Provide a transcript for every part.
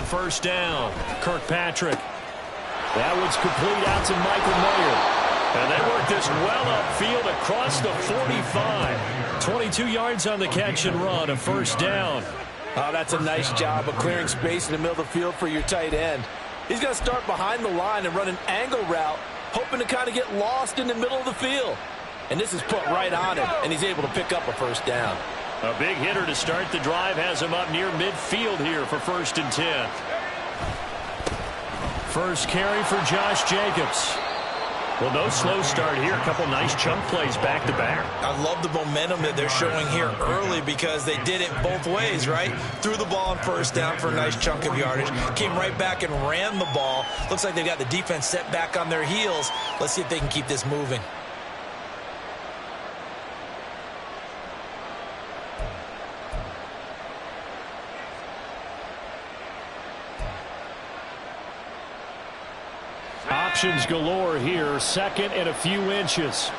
first down. Kirkpatrick. That one's complete out to Michael Mayer. And they work this well upfield across the 45. 22 yards on the catch and run, a first down. Oh, that's a nice job of clearing space in the middle of the field for your tight end. He's going to start behind the line and run an angle route, hoping to kind of get lost in the middle of the field. And this is put right on him, and he's able to pick up a first down. A big hitter to start the drive has him up near midfield here for 1st and 10. First carry for Josh Jacobs. Well, no slow start here. A couple nice chunk plays back-to-back. I love the momentum that they're showing here early because they did it both ways, right? Threw the ball on first down for a nice chunk of yardage. Came right back and ran the ball. Looks like they've got the defense set back on their heels. Let's see if they can keep this moving. Options galore here. 2nd and a few inches.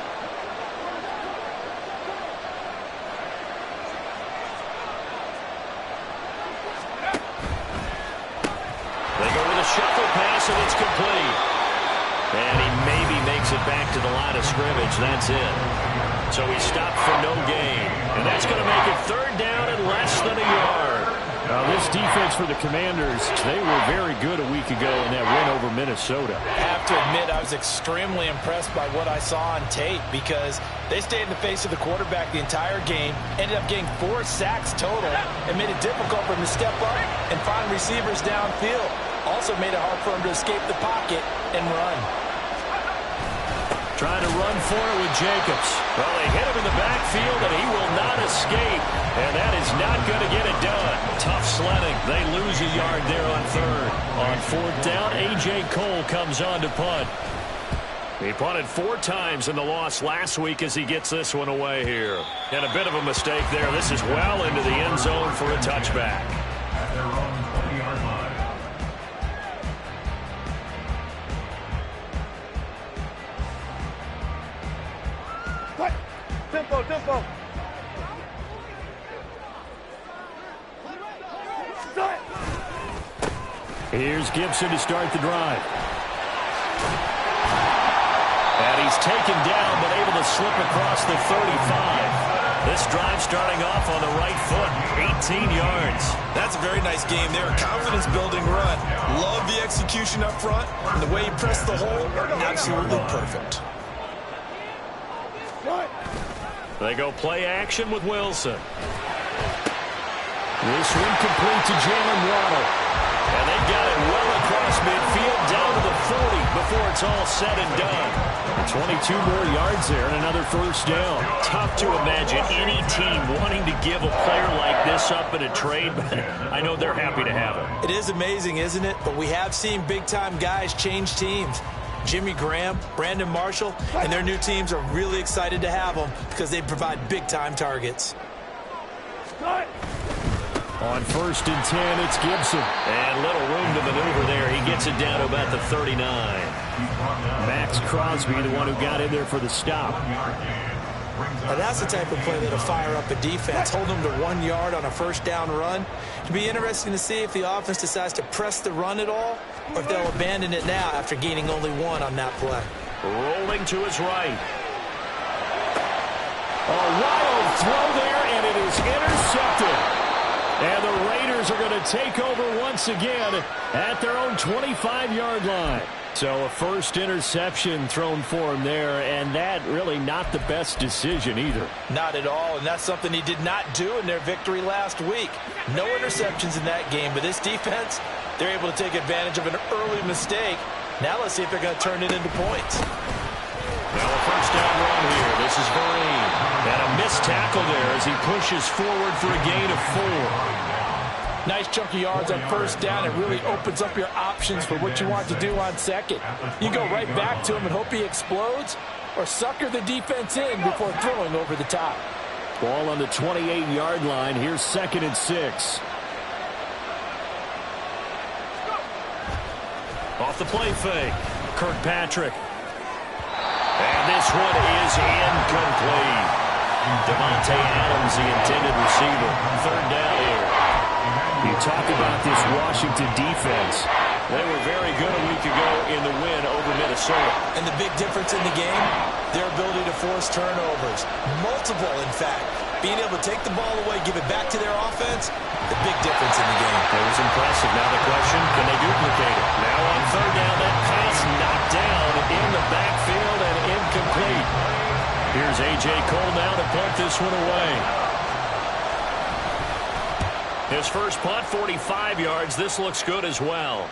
They go with a shuffle pass, and it's complete. And he maybe makes it back to the line of scrimmage. That's it. So he stopped for no gain. And that's going to make it 3rd down and less than a yard. Now, this defense for the Commanders, they were very good a week ago in that win over Minnesota. I have to admit, I was extremely impressed by what I saw on tape because they stayed in the face of the quarterback the entire game, ended up getting 4 sacks total, and made it difficult for him to step up and find receivers downfield. Also made it hard for him to escape the pocket and run. Trying to run for it with Jacobs. Well, they hit him in the backfield, and he will not escape. And that is not going to get it done. Tough sledding. They lose a yard there on 3rd. On 4th down, A.J. Cole comes on to punt. He punted 4 times in the loss last week as he gets this one away here. And a bit of a mistake there. This is well into the end zone for a touchback. Tempo. Here's Gibson to start the drive. And he's taken down, but able to slip across the 35. This drive starting off on the right foot, 18 yards. That's a very nice game there. Confidence-building run. Love the execution up front. And the way he pressed the hole, absolutely perfect. They go play action with Wilson. This one complete to Jalen Waddle. And they got it well across midfield down to the 40 before it's all said and done. 22 more yards there and another first down. Tough to imagine any team wanting to give a player like this up in a trade, but I know they're happy to have him. It is amazing, isn't it? But we have seen big-time guys change teams. Jimmy Graham, Brandon Marshall, and their new teams are really excited to have them because they provide big-time targets. On 1st and 10, it's Gibson. And little room to maneuver there. He gets it down to about the 39. Max Crosby, the one who got in there for the stop. Now that's the type of play that'll fire up a defense, hold them to 1 yard on a first down run. It'll be interesting to see if the offense decides to press the run at all, or if they'll abandon it now after gaining only 1 on that play. Rolling to his right. A wild throw there, and it is intercepted. And the Raiders are going to take over once again at their own 25-yard line. So a first interception thrown for him there, and that really not the best decision either. Not at all, and that's something he did not do in their victory last week. No interceptions in that game, but this defense, they're able to take advantage of an early mistake. Now let's see if they're going to turn it into points. Now a first down run here. This is Vereen. And a missed tackle there as he pushes forward for a gain of 4. Nice chunk of yards on first down. It really opens up your options for what you want to do on second. You go right back to him and hope he explodes, or sucker the defense in before throwing over the top. Ball on the 28-yard line. Here's 2nd and 6. Off the play fake. Kirkpatrick. And this one is incomplete. Devontae Adams, the intended receiver. 3rd down here. You talk about this Washington defense. They were very good a week ago in the win over Minnesota. And the big difference in the game, their ability to force turnovers. Multiple, in fact. Being able to take the ball away, give it back to their offense, the big difference in the game. It was impressive. Now the question, can they duplicate it? Now on third down, that pass knocked down in the backfield and incomplete. Here's A.J. Cole now to punt this one away. His first punt, 45 yards. This looks good as well.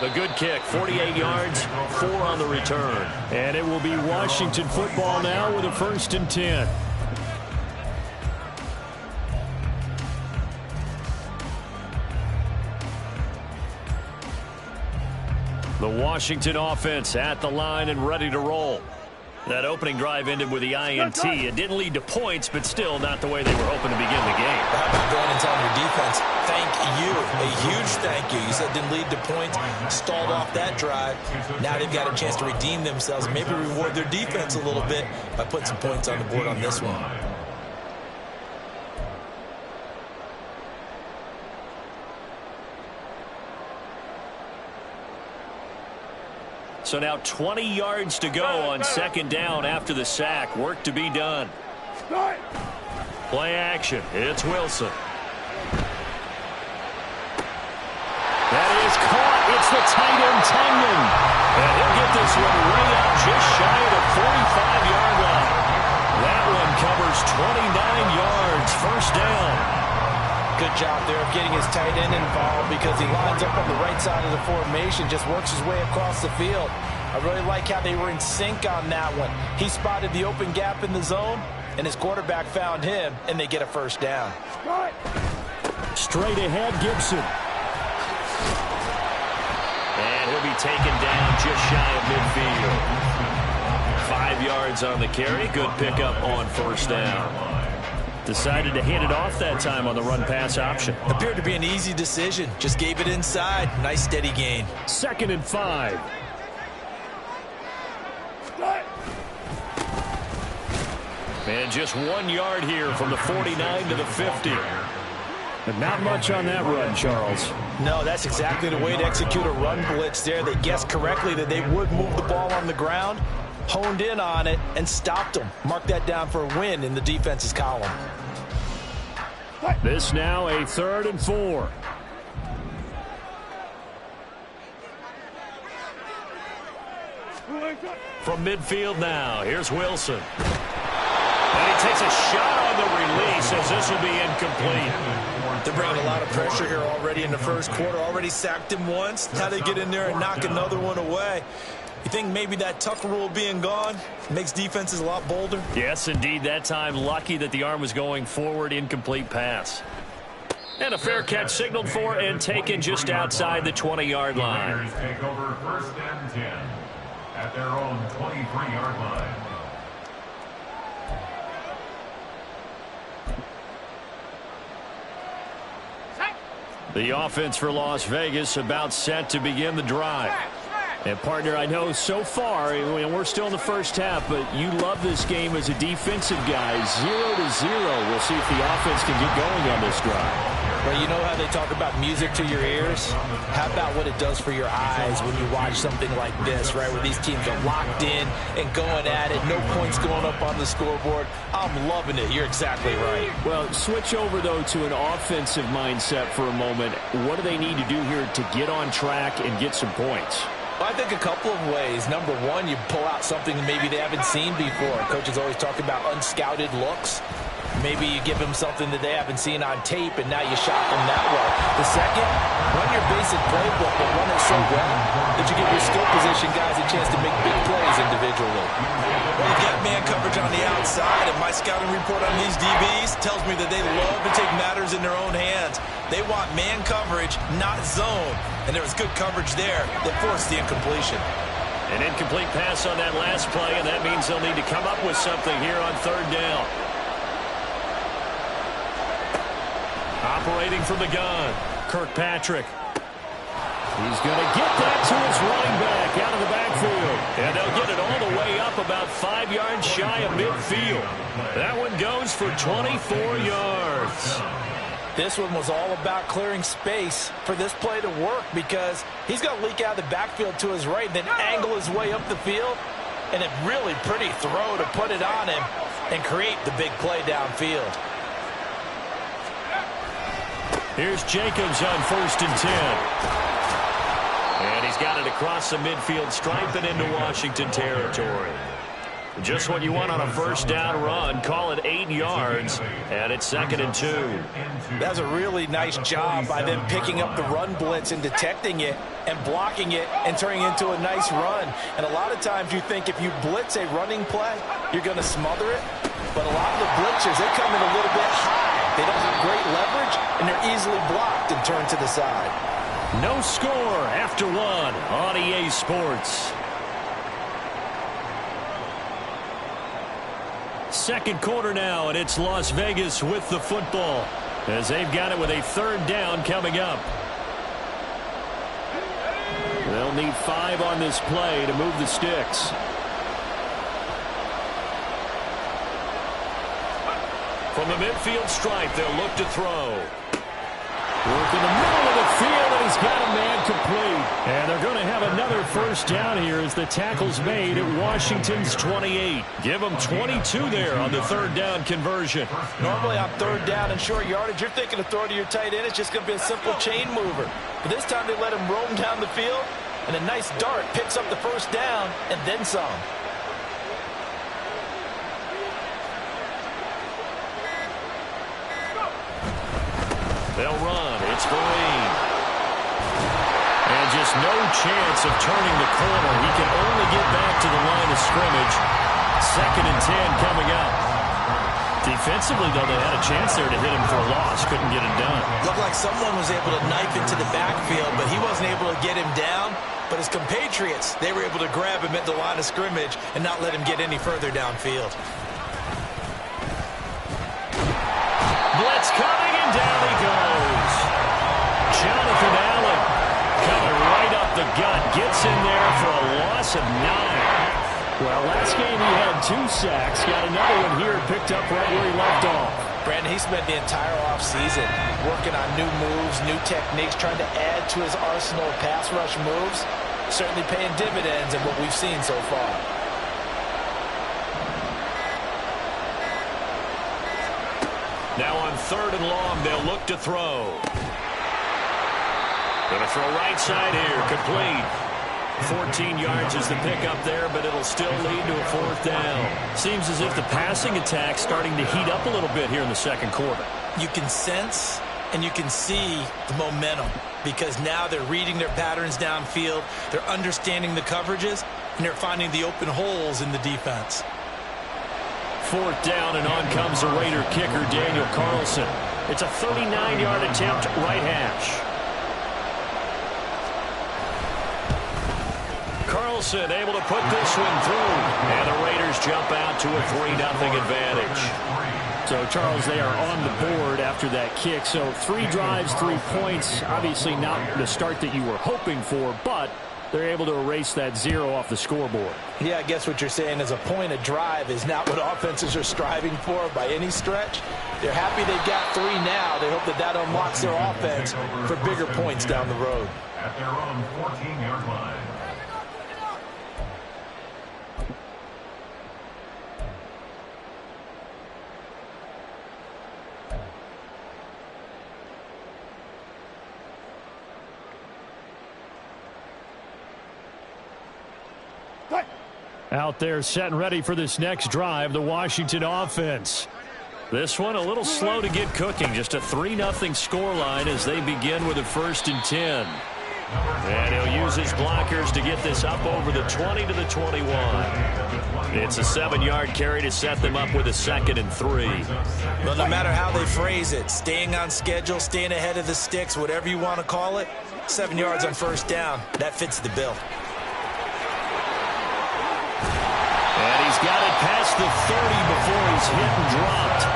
A good kick, 48 yards, 4 on the return. And it will be Washington football now with a 1st and 10. The Washington offense at the line and ready to roll. That opening drive ended with the INT. It didn't lead to points, but still not the way they were hoping to begin the game. How about going and telling your defense, thank you, a huge thank you. You said it didn't lead to points, stalled off that drive. Now they've got a chance to redeem themselves and maybe reward their defense a little bit by putting some points on the board on this one. So now 20 yards to go on 2nd down after the sack. Work to be done. Play action. It's Wilson. That is caught. It's the tight end, Tonyan. And he'll get this one way up just shy of the 45-yard line. That one covers 29 yards. 1st down. Good job there of getting his tight end involved because he lines up on the right side of the formation, just works his way across the field. I really like how they were in sync on that one. He spotted the open gap in the zone, and his quarterback found him, and they get a 1st down. Straight ahead, Gfssl. And he'll be taken down just shy of midfield. 5 yards on the carry. Good pickup on 1st down. Decided to hand it off that time on the run-pass option. Appeared to be an easy decision. Just gave it inside. Nice steady gain. 2nd and 5. And just 1 yard here from the 49 to the 50. But not much on that run, Charles. No, that's exactly the way to execute a run blitz there. They guessed correctly that they would move the ball on the ground, honed in on it, and stopped them. Mark that down for a win in the defense's column. This now a 3rd and 4. From midfield now, here's Wilson. And he takes a shot on the release as this will be incomplete. They're bringing a lot of pressure here already in the 1st quarter. Already sacked him once. Now they get in there and knock another one away. You think maybe that tuck rule being gone makes defenses a lot bolder? Yes, indeed. That time, lucky that the arm was going forward. Incomplete pass. And a fair catch signaled for and taken just outside the 20-yard line. Take over 1st and 10 at their own 23-yard line. The offense for Las Vegas about set to begin the drive. And, partner, I know so far, and we're still in the 1st half, but you love this game as a defensive guy. 0-0. We'll see if the offense can get going on this drive. Well, you know how they talk about music to your ears? How about what it does for your eyes when you watch something like this, right, where these teams are locked in and going at it, no points going up on the scoreboard? I'm loving it. You're exactly right. Well, switch over, though, to an offensive mindset for a moment. What do they need to do here to get on track and get some points? Well, I think a couple of ways. Number one, you pull out something maybe they haven't seen before. Coaches always talk about unscouted looks. Maybe you give them something that they haven't seen on tape, and now you shock them that way. The second, run your basic playbook, but run it so well that you give your skill position guys a chance to make big plays individually. Well, you got man coverage on the outside, and my scouting report on these DBs tells me that they love to take matters in their own hands. They want man coverage, not zone. And there was good coverage there that forced the incompletion. An incomplete pass on that last play, and that means they'll need to come up with something here on 3rd down. Operating from the gun, Kirkpatrick. He's going to get that to his running back, back out of the backfield. And they'll get it all the way up about 5 yards shy of midfield. That one goes for 24 yards. This one was all about clearing space for this play to work because he's going to leak out of the backfield to his right, then angle his way up the field. And a really pretty throw to put it on him and create the big play downfield. Here's Jacobs on 1st and 10. And he's got it across the midfield stripe and into Washington territory. Just what you want on a first down run. Call it 8 yards, and it's 2nd and 2. That's a really nice job by them picking up the run blitz and detecting it and blocking it and turning it into a nice run. And a lot of times you think if you blitz a running play, you're going to smother it. But a lot of the blitzers, they come in a little bit high. They don't have great leverage, and they're easily blocked and turned to the side. No score after 1 on EA Sports. Second quarter now, and it's Las Vegas with the football as they've got it with a 3rd down coming up. They'll need 5 on this play to move the sticks. From the midfield stripe, they'll look to throw. Work in the middle of the field, and he's got a man complete. And they're going to have another first down here as the tackle's made at Washington's 28. Give them 22 there on the 3rd down conversion. Normally on 3rd down and short yardage, you're thinking of throwing to your tight end. It's just going to be a simple chain mover. But this time they let him roam down the field, and a nice dart picks up the first down and then some. They'll run. It's Vereen. And just no chance of turning the corner. He can only get back to the line of scrimmage. 2nd and 10 coming up. Defensively, though, they had a chance there to hit him for a loss. Couldn't get it done. Looked like someone was able to knife into the backfield, but he wasn't able to get him down. But his compatriots, they were able to grab him at the line of scrimmage and not let him get any further downfield. Blitz coming, and down he goes. Jonathan Allen coming right up the gut. Gets in there for a loss of 9. Well, last game he had 2 sacks. Got another one here picked up right where he left off. Brandon, he spent the entire offseason working on new moves, new techniques, trying to add to his arsenal of pass rush moves. Certainly paying dividends in what we've seen so far. Now on 3rd and long, they'll look to throw. Going to throw right side here, complete. 14 yards is the pickup there, but it'll still lead to a 4th down. Seems as if the passing attack's starting to heat up a little bit here in the 2nd quarter. You can sense and you can see the momentum because now they're reading their patterns downfield, they're understanding the coverages, and they're finding the open holes in the defense. 4th down, and on comes the Raider kicker, Daniel Carlson. It's a 39-yard attempt, right hash. Carlson able to put this one through, and the Raiders jump out to a 3-0 advantage. So, Charles, they are on the board after that kick. So 3 drives, 3 points. Obviously not the start that you were hoping for, but they're able to erase that 0 off the scoreboard. Yeah, I guess what you're saying is a point of drive is not what offenses are striving for by any stretch. They're happy they've got 3 now. They hope that that unlocks their offense for bigger points down the road. At their own 14-yard line. Out there setting ready for this next drive, the Washington offense. This one a little slow to get cooking. Just a 3-0 scoreline as they begin with a 1st and 10. And he'll use his blockers to get this up over the 20 to the 21. It's a 7-yard carry to set them up with a 2nd and 3. Well, no matter how they phrase it, staying on schedule, staying ahead of the sticks, whatever you want to call it, 7 yards on 1st down, that fits the bill. And he's got it past the 30 before he's hit and dropped.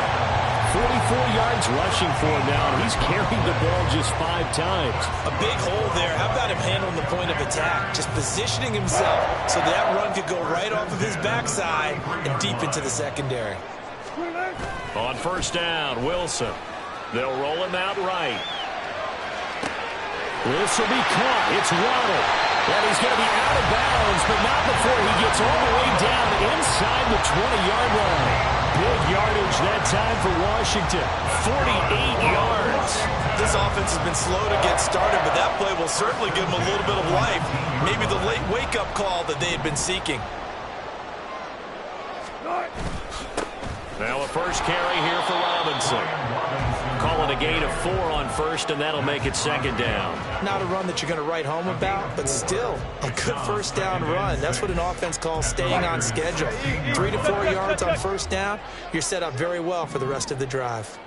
44 yards rushing for him now, and he's carried the ball just 5 times. A big hole there. How about him handling the point of attack? Just positioning himself so that run could go right off of his backside and deep into the secondary. On first down, Wilson. They'll roll him out right. This will be caught. It's Waddle. And he's going to be out of bounds, but not before he gets all the way down inside the 20-yard line. Big yardage that time for Washington. 48 yards. This offense has been slow to get started, but that play will certainly give them a little bit of life. Maybe the late wake-up call that they had been seeking. Now a first carry here for Robinson. Calling a gain of 4 on first, and that'll make it second down. Not a run that you're going to write home about, but still a good first down run. That's what an offense calls staying on schedule. 3 to 4 yards on first down, you're set up very well for the rest of the drive.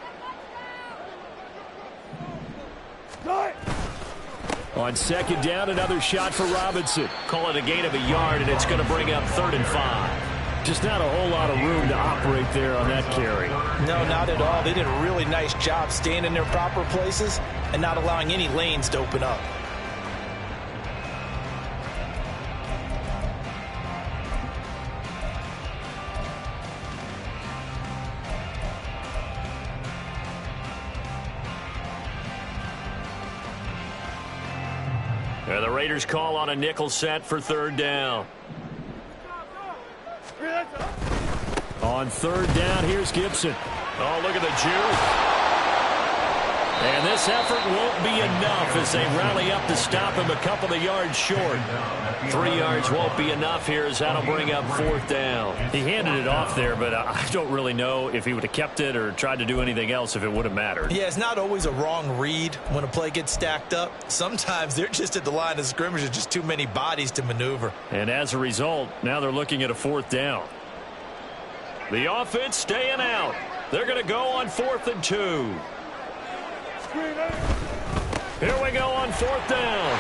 On second down, another shot for Robinson. Call it a gain of 1 yard, and it's going to bring up 3rd and 5. Just not a whole lot of room to operate there on that carry. No, not at all. They did a really nice job staying in their proper places and not allowing any lanes to open up. And the Raiders call on a nickel set for 3rd down. On 3rd down, here's Gibson. Oh, look at the juke. And this effort won't be enough as they rally up to stop him a couple of yards short. 3 yards won't be enough here as that'll bring up 4th down. He handed it off there, but I don't really know if he would have kept it or tried to do anything else if it would have mattered. Yeah, it's not always a wrong read when a play gets stacked up. Sometimes they're just at the line of scrimmage. There's just too many bodies to maneuver. And as a result, now they're looking at a 4th down. The offense staying out. They're going to go on 4th and 2. Here we go on 4th down.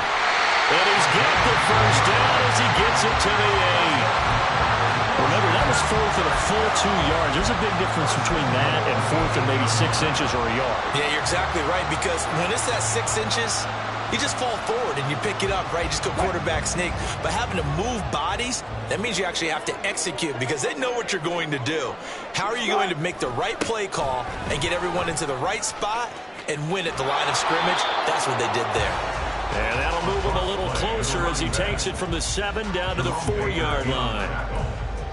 And he's got the first down as he gets it to the 8. Remember, that was 4th and a full 2 yards. There's a big difference between that and 4th and maybe 6 inches or a yard. Yeah, you're exactly right, because when it's that 6 inches, you just fall forward and you pick it up, right? You just go quarterback sneak. But having to move bodies, that means you actually have to execute because they know what you're going to do. How are you going to make the right play call and get everyone into the right spot and win at the line of scrimmage? That's what they did there. And that'll move him a little closer as he takes it from the 7 down to the 4-yard line.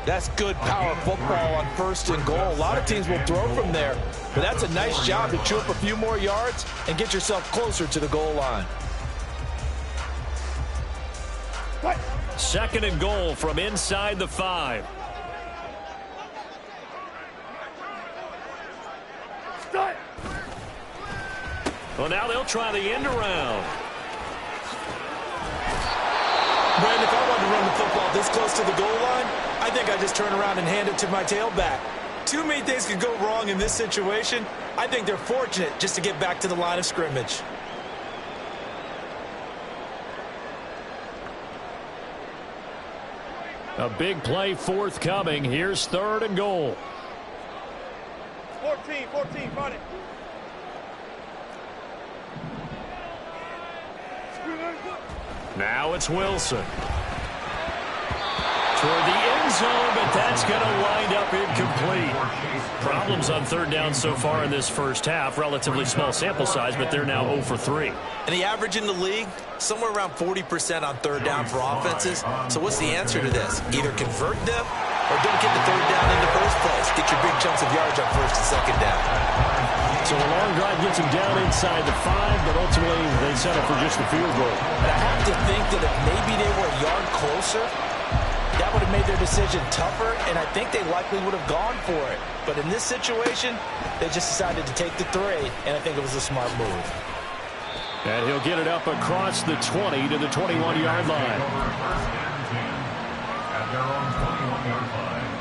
That's good power football on 1st and goal. A lot of teams will throw from there, but that's a nice job to chew up a few more yards and get yourself closer to the goal line. 2nd and goal from inside the 5. Well, now they'll try the end around. Brandon, if I wanted to run the football this close to the goal line, I think I'd just turn around and hand it to my tailback. Too many things could go wrong in this situation. I think they're fortunate just to get back to the line of scrimmage. A big play forthcoming. Here's 3rd and goal. 14, find it. Now it's Wilson. Toward the end zone, but that's going to wind up incomplete. Problems on 3rd down so far in this first half. Relatively small sample size, but they're now 0 for 3. And the average in the league, somewhere around 40% on 3rd down for offenses. So what's the answer to this? Either convert them or don't get the 3rd down in the first place. Get your big chunks of yards on 1st and 2nd down. So a long drive gets him down inside the 5, but ultimately they settle for just the field goal. But I have to think that if maybe they were a yard closer, that would have made their decision tougher, and I think they likely would have gone for it. But in this situation, they just decided to take the 3, and I think it was a smart move. And he'll get it up across the 20 to the 21-yard line. At their own 21-yard line.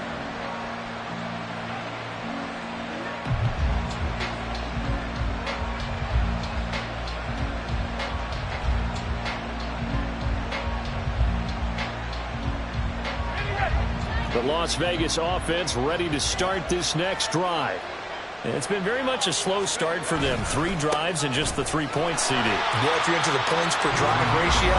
The Las Vegas offense ready to start this next drive. It's been very much a slow start for them. 3 drives and just the 3 points, CD. Yeah, if you're into the points per drive ratio,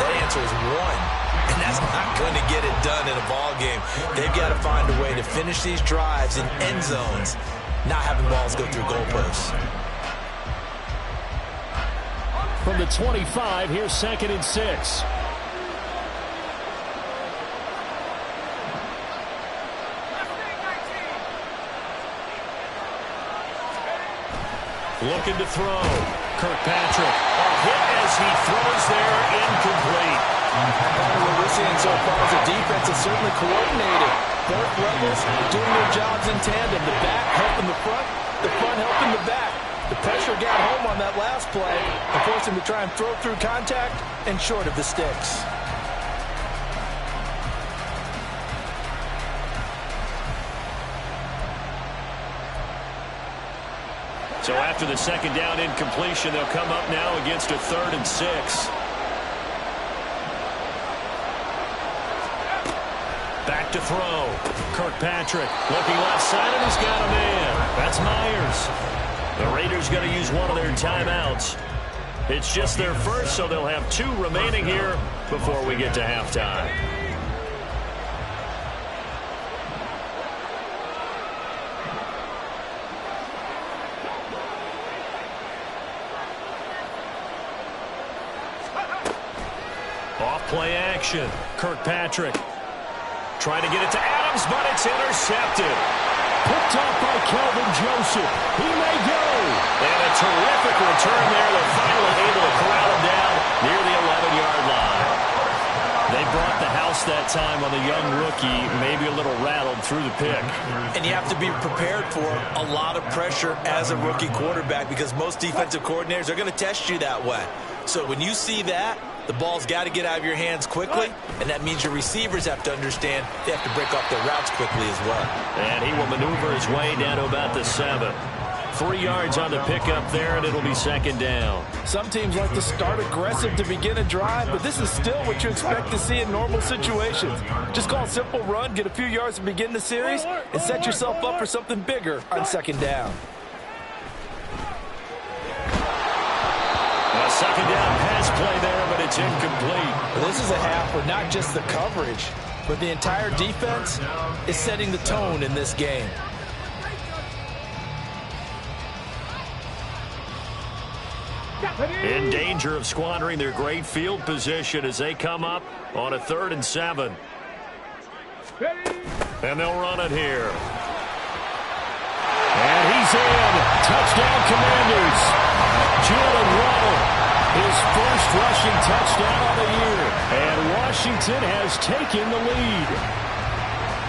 that answer is 1. And that's not going to get it done in a ball game. They've got to find a way to finish these drives in end zones, not having balls go through goalposts. From the 25, here's 2nd and 6. Looking to throw. Kirkpatrick. A hit as he throws there, incomplete. What we're seeing so far is the defense is certainly coordinated. Both levels doing their jobs in tandem. The back helping the front helping the back. The pressure got home on that last play and forced him to try and throw through contact and short of the sticks. So after the 2nd down incompletion, they'll come up now against a 3rd and 6. Back to throw. Kirkpatrick looking left side, and he's got a man. That's Myers. The Raiders going to use one of their timeouts. It's just their first, so they'll have 2 remaining here before we get to halftime. Off-play action. Kirkpatrick trying to get it to Adams, but it's intercepted. Picked off by Kelvin Joseph. He may go. And a terrific return there. They're finally able to corral him down near the 11-yard line. They brought the house that time on the young rookie, maybe a little rattled through the pick. And you have to be prepared for a lot of pressure as a rookie quarterback because most defensive coordinators are going to test you that way. So when you see that, the ball's got to get out of your hands quickly, and that means your receivers have to understand they have to break off their routes quickly as well. And he will maneuver his way down to about the 7. 3 yards on the pickup there, and it'll be 2nd down. Some teams like to start aggressive to begin a drive, but this is still what you expect to see in normal situations. Just call a simple run, get a few yards to begin the series, and set yourself up for something bigger on 2nd down. A 2nd down pass play there, but it's incomplete. Well, this is a half where not just the coverage, but the entire defense is setting the tone in this game. In danger of squandering their great field position as they come up on a 3rd and 7. And they'll run it here. And he's in. Touchdown, Commanders. Jalen Waddle, his first rushing touchdown of the year. And Washington has taken the lead.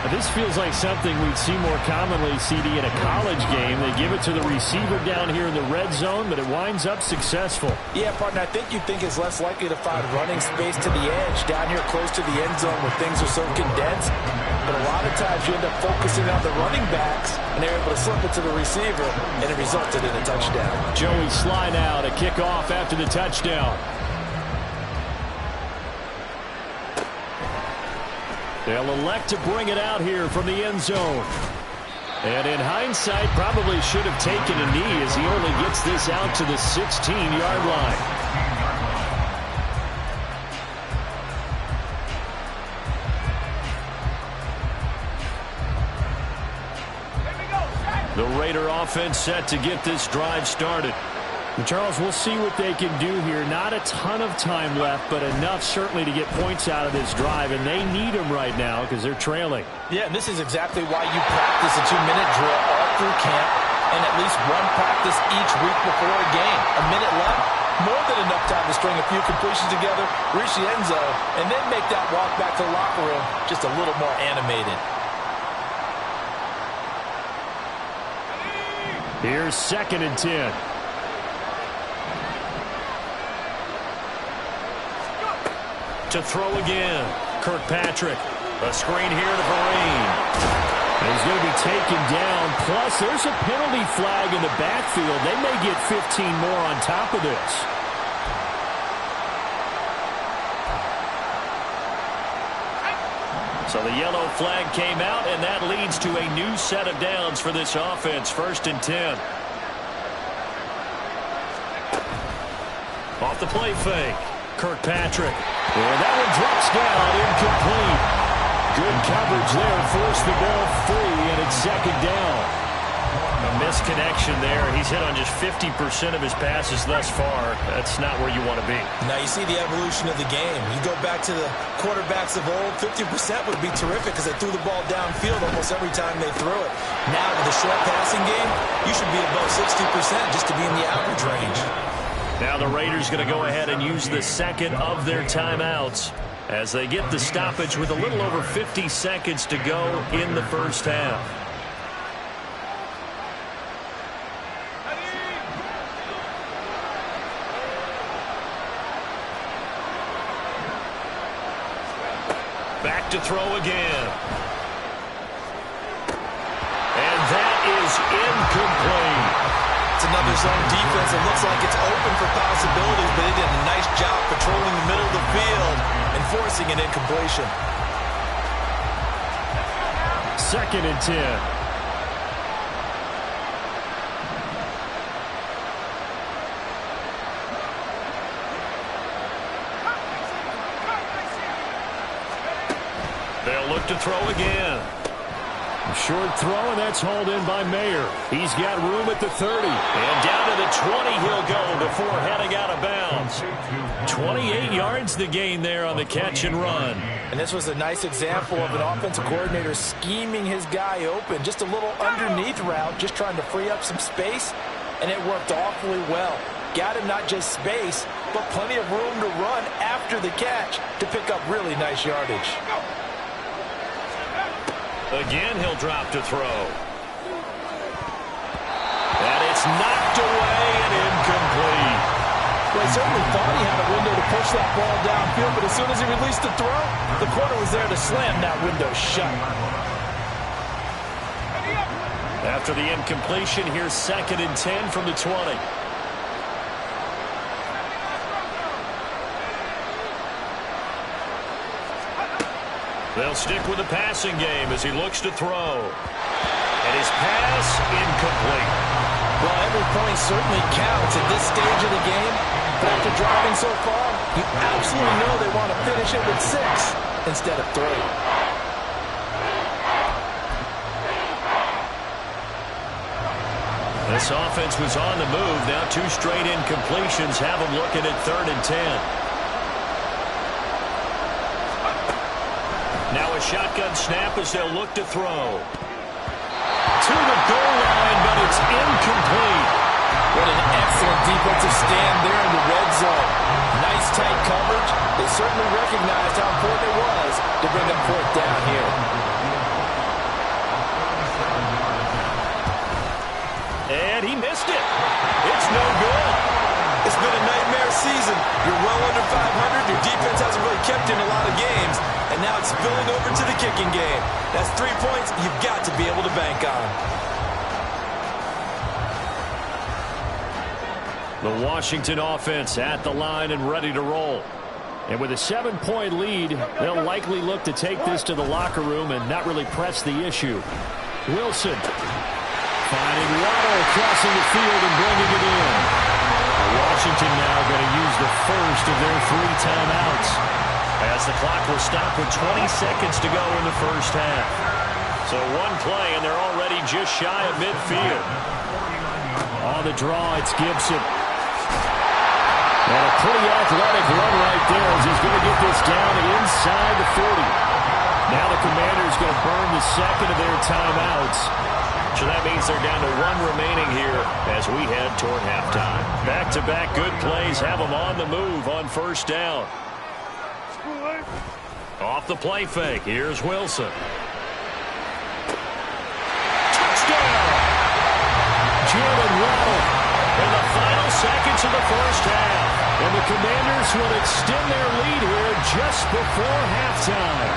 This feels like something we'd see more commonly, CD, in a college game. They give it to the receiver down here in the red zone, but it winds up successful. Yeah, partner, I think you'd think it's less likely to find running space to the edge down here close to the end zone where things are so condensed. But a lot of times you end up focusing on the running backs, and they're able to slip it to the receiver, and it resulted in a touchdown. Joey Sly now to kick off after the touchdown. They'll elect to bring it out here from the end zone. And in hindsight, probably should have taken a knee as he only gets this out to the 16-yard line. The Raider offense set to get this drive started. And Charles, we'll see what they can do here. Not a ton of time left, but enough certainly to get points out of this drive, and they need them right now because they're trailing. Yeah, and this is exactly why you practice a 2-minute drill all through camp and at least one practice each week before a game. A minute left, more than enough time to string a few completions together, reach the end zone, and then make that walk back to the locker room just a little more animated. Here's 2nd and 10. To throw again. Kirkpatrick. A screen here to Vereen. He's going to be taken down. Plus, there's a penalty flag in the backfield. They may get 15 more on top of this. So the yellow flag came out, and that leads to a new set of downs for this offense. 1st and 10. Off the play fake. Kirkpatrick. And that one drops down, incomplete. Good coverage there. Forced the ball free, and it's 2nd down. A misconnection there. He's hit on just 50% of his passes thus far. That's not where you want to be. Now you see the evolution of the game. You go back to the quarterbacks of old, 50% would be terrific because they threw the ball downfield almost every time they threw it. Now with the short passing game, you should be above 60% just to be in the average range. Now the Raiders going to go ahead and use the 2nd of their timeouts as they get the stoppage with a little over 50 seconds to go in the 1st half. Back to throw again. And that is incomplete. It's another zone defense. It looks like it's open for possibilities, but they did a nice job patrolling the middle of the field and forcing an incompletion. 2nd and 10. They'll look to throw again. Short throw, and that's hauled in by Mayer. He's got room at the 30. And down to the 20 he'll go before heading out of bounds. 28 yards the gain there on the catch and run. And this was a nice example of an offensive coordinator scheming his guy open. Just a little underneath route, just trying to free up some space, and it worked awfully well. Got him not just space, but plenty of room to run after the catch to pick up really nice yardage. Again, he'll drop to throw. And it's knocked away and incomplete. Well, he certainly thought he had a window to push that ball downfield, but as soon as he released the throw, the corner was there to slam that window shut. After the incompletion, here's 2nd and 10 from the 20. They'll stick with the passing game as he looks to throw. And his pass incomplete. Well, every point certainly counts at this stage of the game. But after driving so far, you absolutely know they want to finish it with 6 instead of 3. This offense was on the move. Now 2 straight incompletions have them looking at 3rd and 10. Now a shotgun snap as they'll look to throw. To the goal line, but it's incomplete. What an excellent defensive stand there in the red zone. Nice tight coverage. They certainly recognized how important it was to bring up 4th down here. And he missed it. It's no good. It's been a nightmare season. You're well under 500. Your defense hasn't really kept in a lot of games. And now it's spilling over to the kicking game. That's 3 points you've got to be able to bank on. The Washington offense at the line and ready to roll. And with a 7-point lead, they'll likely look to take this to the locker room and not really press the issue. Wilson finding Waddle crossing the field and bringing it in. Washington now going to use the first of their 3 timeouts as the clock will stop with 20 seconds to go in the 1st half. So 1 play, and they're already just shy of midfield. On the draw, it's Gfssl. And a pretty athletic run right there as he's going to get this down inside the 40. Now the Commanders going to burn the 2nd of their timeouts. So that means they're down to 1 remaining here as we head toward halftime. Back-to-back good plays have them on the move on 1st down. Off the play fake, here's Wilson. Touchdown! Jalen Waddle in the final seconds of the 1st half. And the Commanders will extend their lead here just before halftime.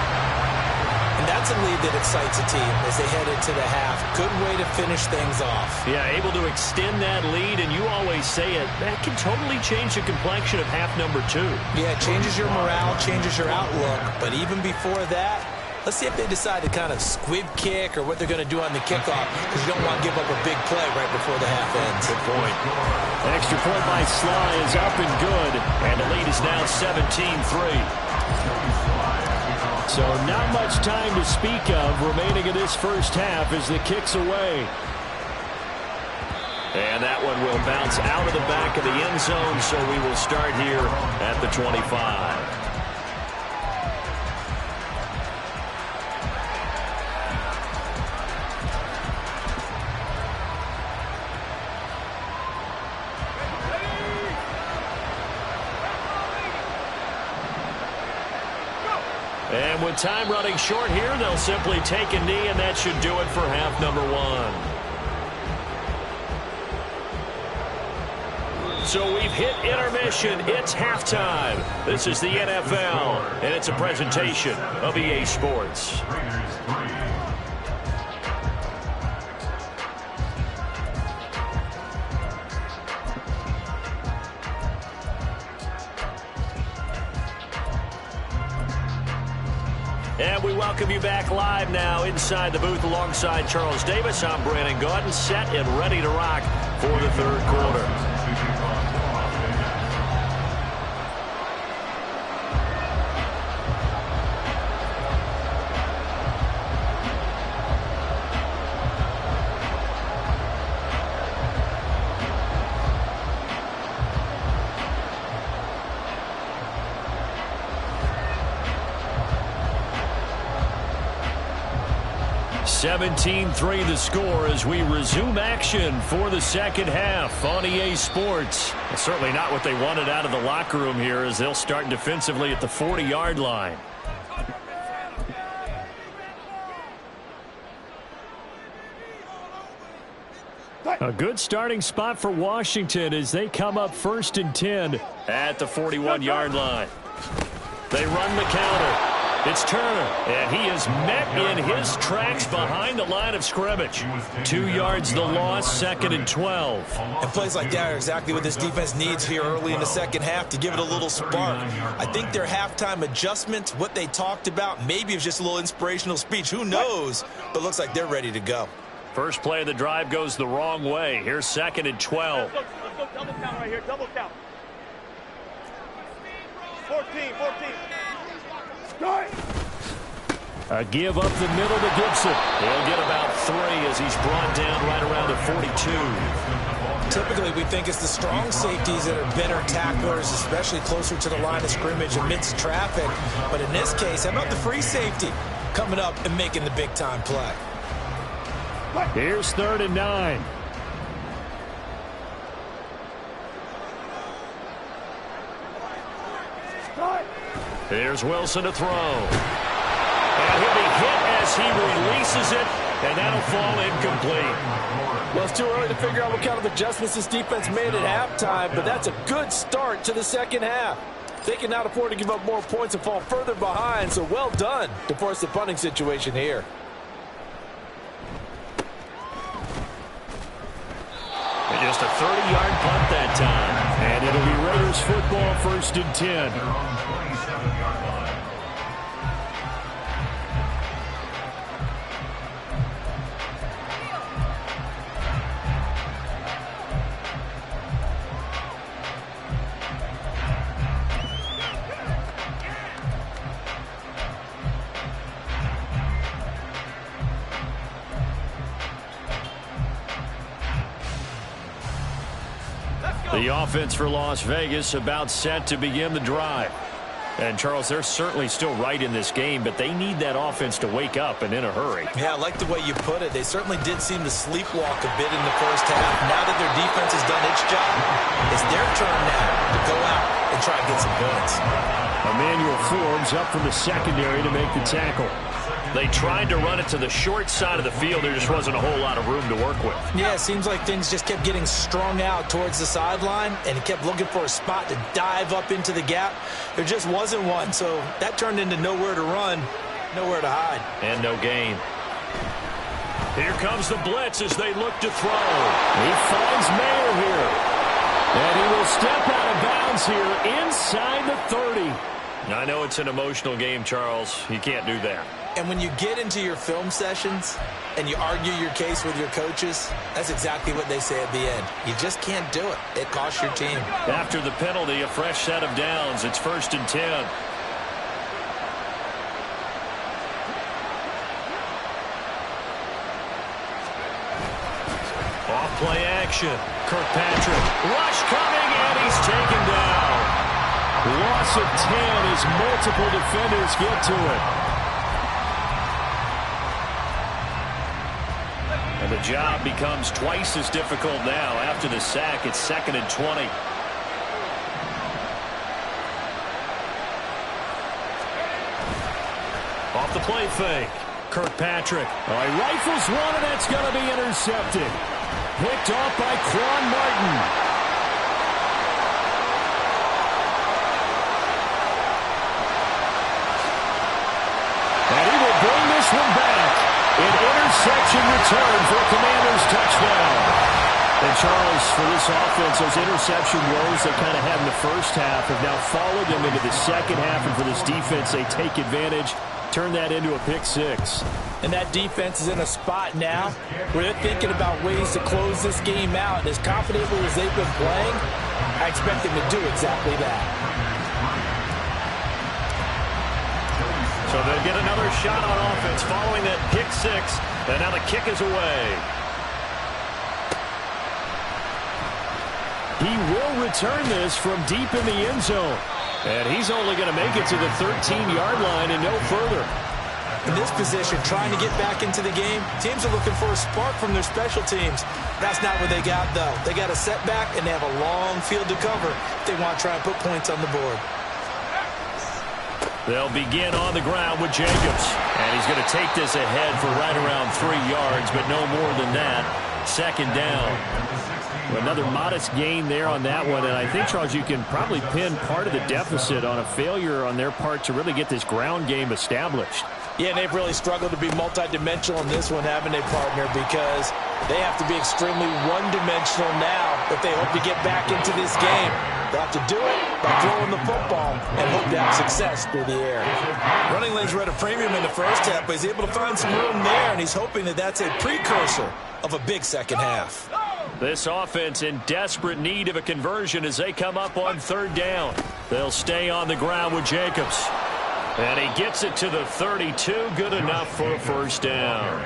And that's a lead that excites a team as they head into the half. Good way to finish things off. Yeah, able to extend that lead, and you always say it, that can totally change the complexion of half number 2. Yeah, it changes your morale, changes your outlook. But even before that, Let's see if they decide to kind of squib kick or what they're going to do on the kickoff, because you don't want to give up a big play right before the half ends. Good point. Extra point by Sly is up and good, and the lead is now 17-3. So not much time to speak of remaining in this first half as the kick's away. And that one will bounce out of the back of the end zone, so we will start here at the 25. And with time running short here, they'll simply take a knee, and that should do it for half number one. So we've hit intermission. It's halftime. This is the NFL, and it's a presentation of EA Sports. 3 And we welcome you back live now inside the booth alongside Charles Davis. I'm Brandon Gaudin, set and ready to rock for the third quarter. 17-3 the score as we resume action for the second half on EA Sports. It's certainly not what they wanted out of the locker room here as they'll start defensively at the 40-yard line. A good starting spot for Washington as they come up 1st and 10 at the 41-yard line. They run the counter. It's Turner, and he is met in his tracks behind the line of scrimmage. 2 yards the loss, 2nd and 12. And plays like that are exactly what this defense needs here early in the second half to give it a little spark. I think their halftime adjustments, what they talked about, maybe it was just a little inspirational speech. Who knows? But looks like they're ready to go. First play of the drive goes the wrong way. Here's 2nd and 12. Let's go double count right here, double count. 14. A give up the middle to Gfssl. He'll get about 3 as he's brought down right around the 42. Typically, we think it's the strong safeties that are better tacklers, especially closer to the line of scrimmage amidst traffic. But in this case, how about the free safety coming up and making the big-time play? Here's 3rd and 9. Here's Wilson to throw. And he'll be hit as he releases it, and that'll fall incomplete. Well, it's too early to figure out what kind of adjustments this defense made at halftime, but that's a good start to the second half. They can now afford to give up more points and fall further behind, so well done to force the punting situation here. And just a 30-yard punt that time. And it'll be Raiders football, 1st and 10. The offense for Las Vegas about set to begin the drive. And, Charles, they're certainly still right in this game, but they need that offense to wake up and in a hurry. Yeah, I like the way you put it. They certainly did seem to sleepwalk a bit in the first half. Now that their defense has done its job, it's their turn now to go out and try and get some points. Emmanuel Forbes up from the secondary to make the tackle. They tried to run it to the short side of the field. There just wasn't a whole lot of room to work with. Yeah, it seems like things just kept getting strung out towards the sideline, and he kept looking for a spot to dive up into the gap. There just wasn't one, so that turned into nowhere to run, nowhere to hide. And no gain. Here comes the blitz as they look to throw. He finds Mayer here. And he will step out of bounds here inside the 30. I know it's an emotional game, Charles. You can't do that. And when you get into your film sessions and you argue your case with your coaches, that's exactly what they say at the end. You just can't do it. It costs your team. After the penalty, a fresh set of downs. It's 1st and 10. Off-play action. Kirkpatrick. Rush coming, and he's taken down. Loss of 10 as multiple defenders get to it. And the job becomes twice as difficult now. After the sack, it's 2nd and 20. Off the play fake. Kirkpatrick. Oh, he rifles one, and that's going to be intercepted. Picked off by Quan Martin. And he will bring this one back. An interception return for a Commanders touchdown. And Charles, for this offense, those interception woes they kind of had in the first half have now followed them into the second half. And for this defense, they take advantage, turn that into a pick six. And that defense is in a spot now where they're thinking about ways to close this game out. And as confidently as they've been playing, I expect them to do exactly that. So they'll get another shot on offense following that pick six. And now the kick is away. He will return this from deep in the end zone. And he's only going to make it to the 13-yard line and no further. In this position, trying to get back into the game, teams are looking for a spark from their special teams. That's not what they got, though. They got a setback, and they have a long field to cover if they want to try and put points on the board. They'll begin on the ground with Jacobs. And he's going to take this ahead for right around 3 yards, but no more than that. 2nd down. Another modest gain there on that one. And I think, Charles, you can probably pin part of the deficit on a failure on their part to really get this ground game established. Yeah, and they've really struggled to be multidimensional in this one, haven't they, partner? Because they have to be extremely one-dimensional now if they hope to get back into this game. They'll have to do it by throwing the football and hope to have success through the air. Running lanes were at a premium in the first half, but he's able to find some room there, and he's hoping that that's a precursor of a big second half. This offense in desperate need of a conversion as they come up on 3rd down. They'll stay on the ground with Jacobs. And he gets it to the 32. Good enough for a 1st down.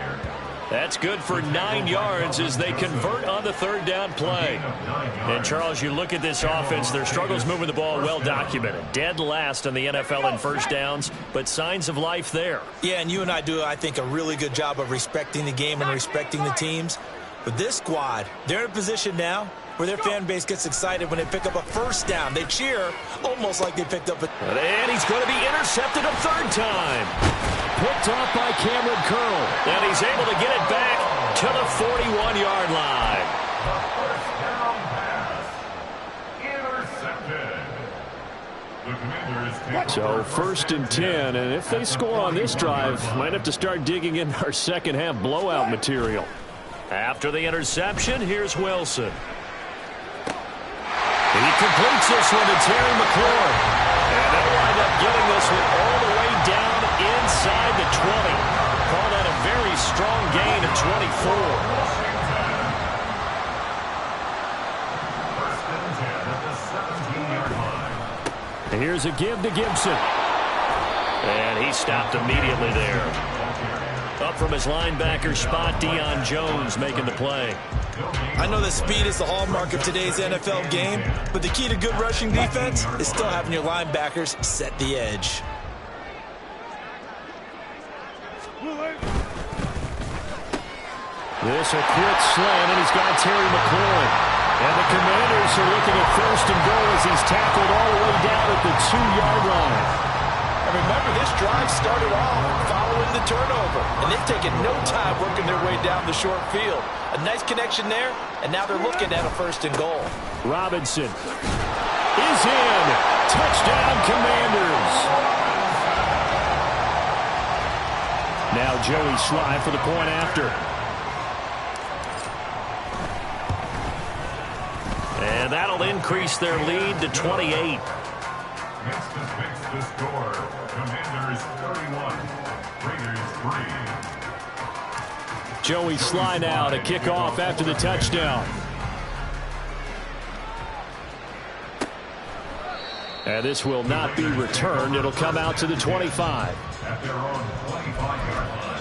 That's good for 9 yards as they convert on the 3rd down play. And, Charles, you look at this offense, their struggles moving the ball well documented. Dead last in the NFL in 1st downs, but signs of life there. Yeah, and you and I do, I think, a really good job of respecting the game and respecting the teams. But this squad, they're in a position now where their fan base gets excited when they pick up a 1st down. They cheer almost like they picked up a... And he's going to be intercepted a 3rd time. Picked off by Cameron Curl. And he's able to get it back to the 41-yard line. First down pass. Intercepted. The Commanders take So 1st and 10, and if they score on this drive, might have to start digging in our second half blowout material. After the interception, here's Wilson. He completes this one to Terry McLaurin. And they'll wind up getting this one all the way down inside the 20. Call that a very strong gain of 24. First and 10 at the 17-yard line. And here's a give to Gibson. And he stopped immediately there. Up from his linebacker spot, Deion Jones making the play. I know that speed is the hallmark of today's NFL game, but the key to good rushing defense is still having your linebackers set the edge. This a quick slant, and he's got Terry McLaurin. And the Commanders are looking at 1st and goal as he's tackled all the way down at the 2-yard line. And remember, this drive started off following the turnover, and they've taken no time working their way down the short field. A nice connection there, and now they're looking at a 1st and goal. Robinson is in. Touchdown, Commanders. Now Joey Sly for the point after. And that'll increase their lead to 28. Makes the score. Commanders 31. Joey Sly now to kick off after the touchdown. And this will not be returned. It'll come out to the 25. At their own 25-yard line.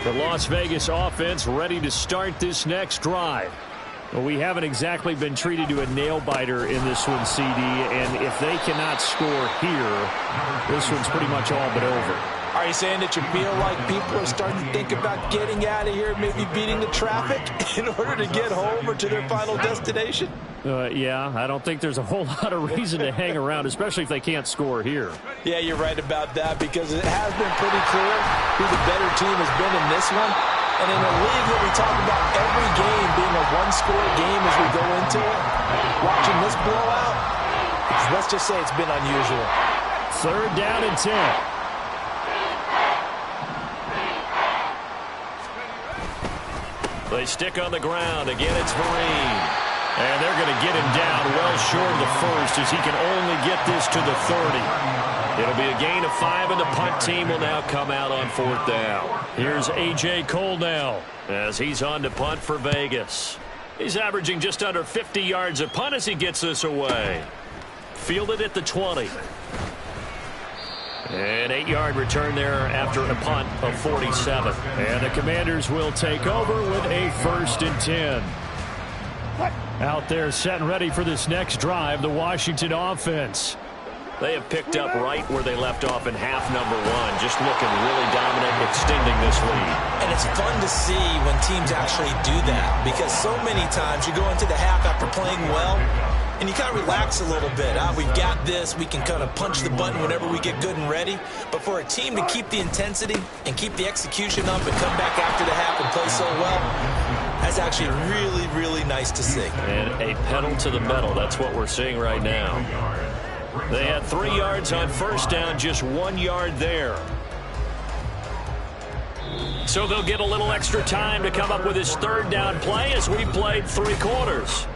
The Las Vegas offense ready to start this next drive. Well, we haven't exactly been treated to a nail-biter in this one, CD, and if they cannot score here, this one's pretty much all but over. Are you saying that you feel like people are starting to think about getting out of here, maybe beating the traffic in order to get home or to their final destination? Yeah, I don't think there's a whole lot of reason to hang around, especially if they can't score here. Yeah, you're right about that because it has been pretty clear who the better team has been in this one. And in a league that we talk about every game being a one-score game as we go into it, watching this blowout, let's just say it's been unusual. 3rd down and 10. They stick on the ground. Again, it's Vereen. And they're going to get him down well short of the first as he can only get this to the 30. It'll be a gain of 5, and the punt team will now come out on 4th down. Here's A.J. Cole now as he's on to punt for Vegas. He's averaging just under 50 yards a punt as he gets this away. Fielded at the 20. An 8-yard return there after a punt of 47. And the Commanders will take over with a 1st and 10. Out there set and ready for this next drive, the Washington offense. They have picked up right where they left off in half number 1, just looking really dominant, extending this lead. And it's fun to see when teams actually do that because so many times you go into the half after playing well, and you kind of relax a little bit. We've got this. We can kind of punch the button whenever we get good and ready. But for a team to keep the intensity and keep the execution up and come back after the half and play so well, that's actually really, really nice to see. And a pedal to the metal. That's what we're seeing right now. They had 3 yards on 1st down, just 1 yard there. So they'll get a little extra time to come up with his 3rd down play as we played 3 quarters.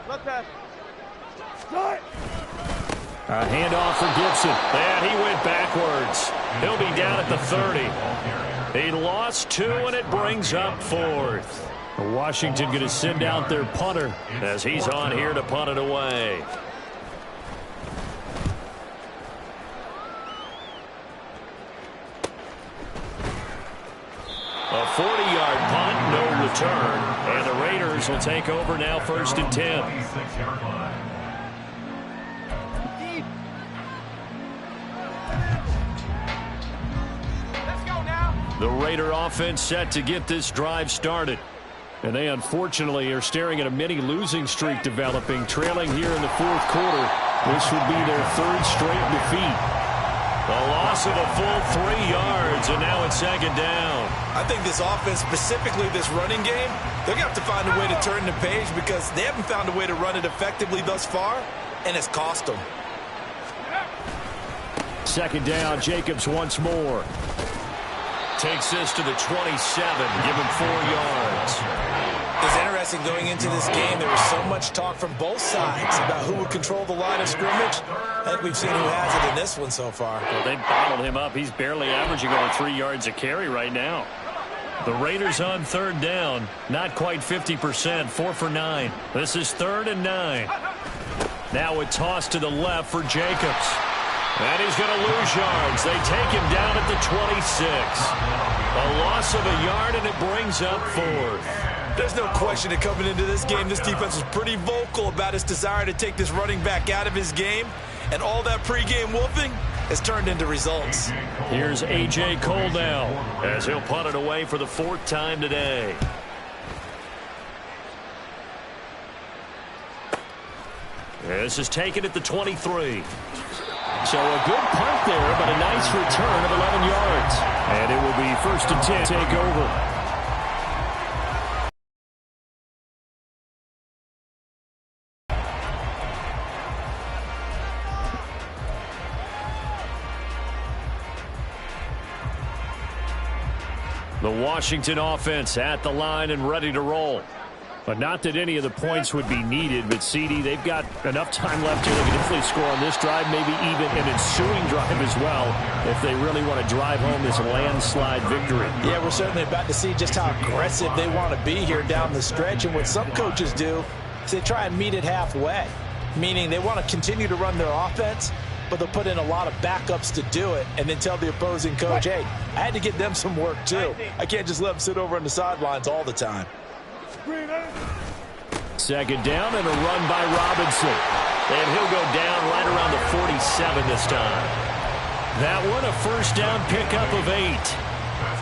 Left pass. A handoff for Gfssl. And he went backwards. He'll be down at the 30. He lost 2, and it brings up 4th. Washington going to send out their punter as he's on here to punt it away. A 40-yard punt, no return. And the Raiders will take over now 1st and 10. The Raider offense set to get this drive started. And they unfortunately are staring at a mini losing streak developing, trailing here in the 4th quarter. This would be their 3rd straight defeat. A loss of a full 3 yards, and now it's 2nd down. I think this offense, specifically this running game, they're going to have to find a way to turn the page because they haven't found a way to run it effectively thus far, and it's cost them. 2nd down, Jacobs once more. Takes this to the 27, give him 4 yards. It's interesting going into this game. There was so much talk from both sides about who would control the line of scrimmage. I think we've seen who has it in this one so far. Well, they bottled him up. He's barely averaging over 3 yards a carry right now. The Raiders on 3rd down, not quite 50%, 4 for 9. This is 3rd and 9. Now a toss to the left for Jacobs. And he's going to lose yards. They take him down at the 26. A loss of a yard, and it brings up 4th. There's no question that coming into this game, this defense was pretty vocal about its desire to take this running back out of his game. And all that pregame whooping has turned into results. Here's A.J. Cole now as he'll punt it away for the 4th time today. This is taken at the 23. So a good punt there, but a nice return of 11 yards. And it will be 1st and 10 take over. Washington offense at the line and ready to roll. But not that any of the points would be needed, but CD, they've got enough time left here. They can definitely score on this drive, maybe even an ensuing drive as well, if they really want to drive home this landslide victory. Yeah, we're certainly about to see just how aggressive they want to be here down the stretch. And what some coaches do is they try and meet it halfway, meaning they want to continue to run their offense, but they'll put in a lot of backups to do it and then tell the opposing coach, hey, I had to get them some work too. I can't just let them sit over on the sidelines all the time. Second down and a run by Robinson. And he'll go down right around the 47 this time. That one, a first down pickup of 8.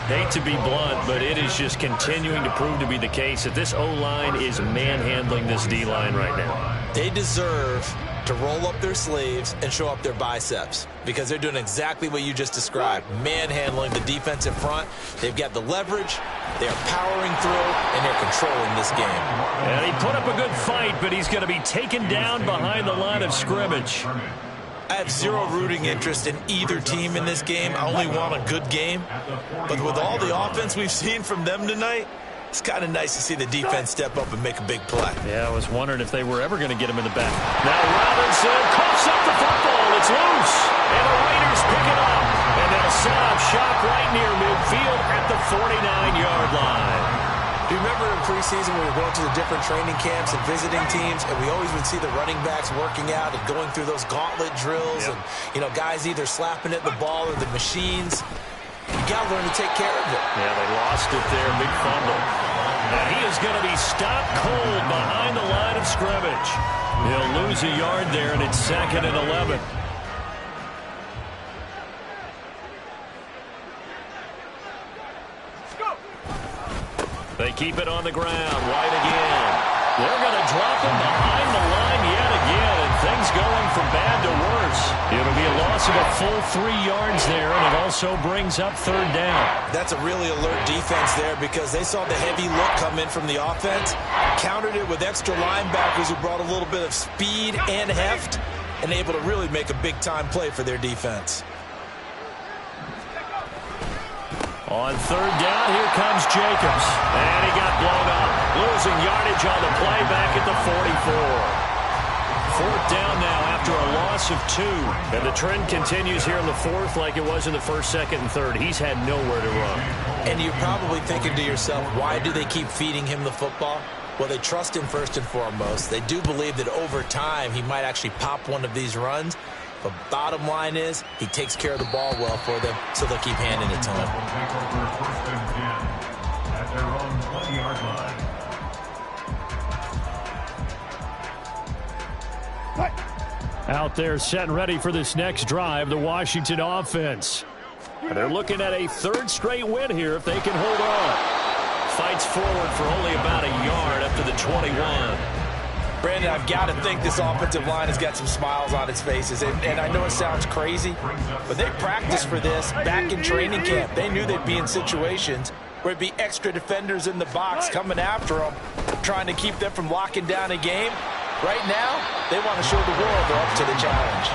Hate to be blunt, but it is just continuing to prove to be the case that this O-line is manhandling this D-line right now. They deserve to roll up their sleeves and show up their biceps because they're doing exactly what you just described, manhandling the defensive front. They've got the leverage, they're powering through, and they're controlling this game. And he put up a good fight, but he's going to be taken down behind the line of scrimmage. I have zero rooting interest in either team in this game. I only want a good game. But with all the offense we've seen from them tonight, it's kind of nice to see the defense step up and make a big play. Yeah, I was wondering if they were ever going to get him in the back. Now Robinson coughs up the football. It's loose. And the Raiders pick it up. And they'll set up shop right near midfield at the 49-yard line. Do you remember in preseason when we were going to the different training camps and visiting teams, and we always would see the running backs working out and going through those gauntlet drills, and, you know, guys either slapping at the ball or the machines. You got to learn to take care of it. Yeah, they lost it there. Big fumble. And he is going to be stopped cold behind the line of scrimmage. He'll lose a yard there, and it's 2nd and 11. They keep it on the ground. White again. They're going to drop him behind the line yet again, and things going from bad to worse. It'll be a loss of a full 3 yards there, and it also brings up 3rd down. That's a really alert defense there because they saw the heavy look come in from the offense, countered it with extra linebackers who brought a little bit of speed and heft, and able to really make a big-time play for their defense. On 3rd down, here comes Jacobs. And he got blown up. Losing yardage on the play back at the 44. 4th down now after a loss of 2. And the trend continues here in the 4th like it was in the 1st, 2nd, and 3rd. He's had nowhere to run. And you're probably thinking to yourself, why do they keep feeding him the football? Well, they trust him first and foremost. They do believe that over time he might actually pop one of these runs. But bottom line is, he takes care of the ball well for them, so they'll keep handing it to him. At their own 20-yard line. Out there set and ready for this next drive, the Washington offense. And they're looking at a 3rd straight win here if they can hold on. Fights forward for only about a yard up to the 21. Brandon, I've got to think this offensive line has got some smiles on its faces. And I know it sounds crazy, but they practiced for this back in training camp. They knew they'd be in situations where it'd be extra defenders in the box coming after them, trying to keep them from locking down a game. Right now, they want to show the world they're up to the challenge.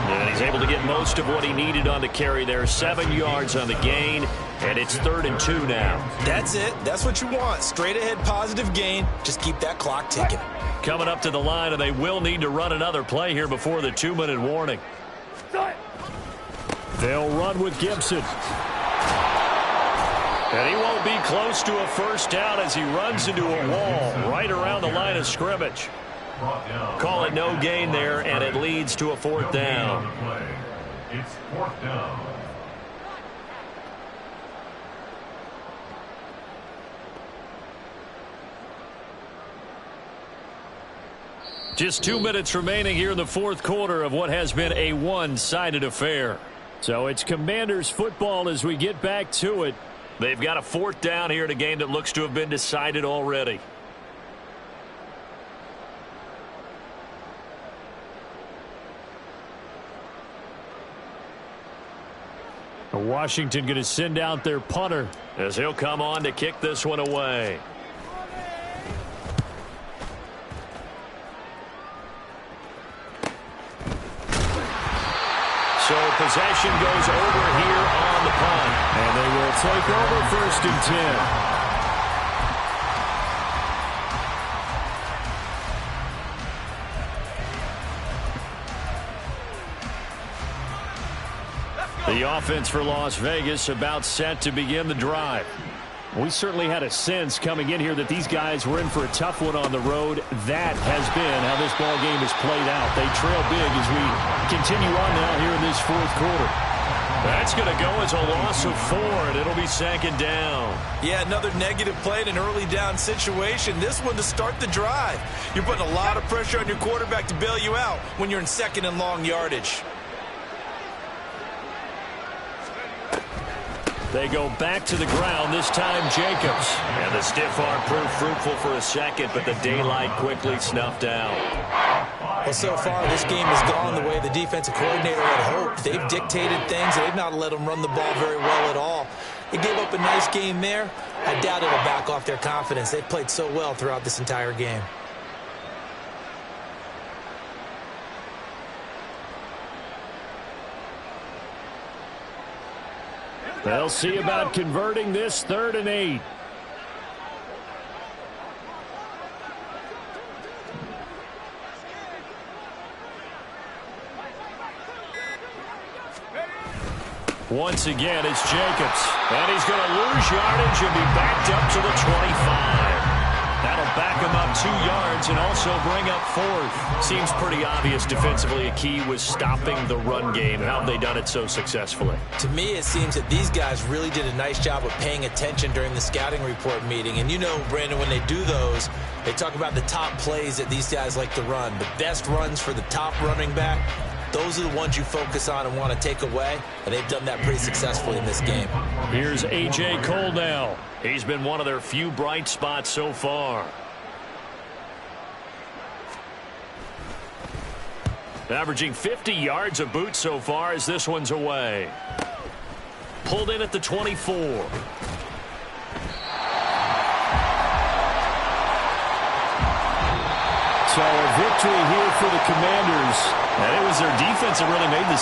And he's able to get most of what he needed on the carry there. 7 yards on the gain, and it's 3rd and 2 now. That's it. That's what you want. Straight ahead positive gain. Just keep that clock ticking. Coming up to the line, and they will need to run another play here before the 2-minute warning. They'll run with Gfssl. And he won't be close to a 1st down as he runs into a wall right around the line of scrimmage. Call it no gain there, and it leads to a 4th down. It's 4th down. Just 2 minutes remaining here in the 4th quarter of what has been a one-sided affair. So it's Commanders football as we get back to it. They've got a 4th down here in a game that looks to have been decided already. Washington going to send out their punter as he'll come on to kick this one away. So possession goes over here on the punt. And they will take over 1st and 10. The offense for Las Vegas about set to begin the drive. We certainly had a sense coming in here that these guys were in for a tough one on the road. That has been how this ball game has played out. They trail big as we continue on now here in this 4th quarter. That's going to go as a loss of 4, and it'll be 2nd down. Yeah, another negative play in an early down situation. This one to start the drive. You're putting a lot of pressure on your quarterback to bail you out when you're in 2nd and long yardage. They go back to the ground, this time Jacobs. And the stiff arm proved fruitful for a second, but the daylight quickly snuffed out. Well, so far this game has gone the way the defensive coordinator had hoped. They've dictated things. They've not let them run the ball very well at all. They gave up a nice game there. I doubt it'll back off their confidence. They've played so well throughout this entire game. They'll see about converting this 3rd and 8. Once again, it's Jacobs. And he's going to lose yardage and be backed up to the 25. That'll back him up 2 yards and also bring up 4th. Seems pretty obvious defensively a key was stopping the run game. How have they done it so successfully? To me, it seems that these guys really did a nice job of paying attention during the scouting report meeting. And you know, Brandon, when they do those, they talk about the top plays that these guys like to run. The best runs for the top running back, those are the ones you focus on and want to take away. And they've done that pretty successfully in this game. Here's A.J. Cole now. He's been one of their few bright spots so far. Averaging 50 yards a boot so far as this one's away. Pulled in at the 24. So a victory here for the Commanders. And it was their defense that really made the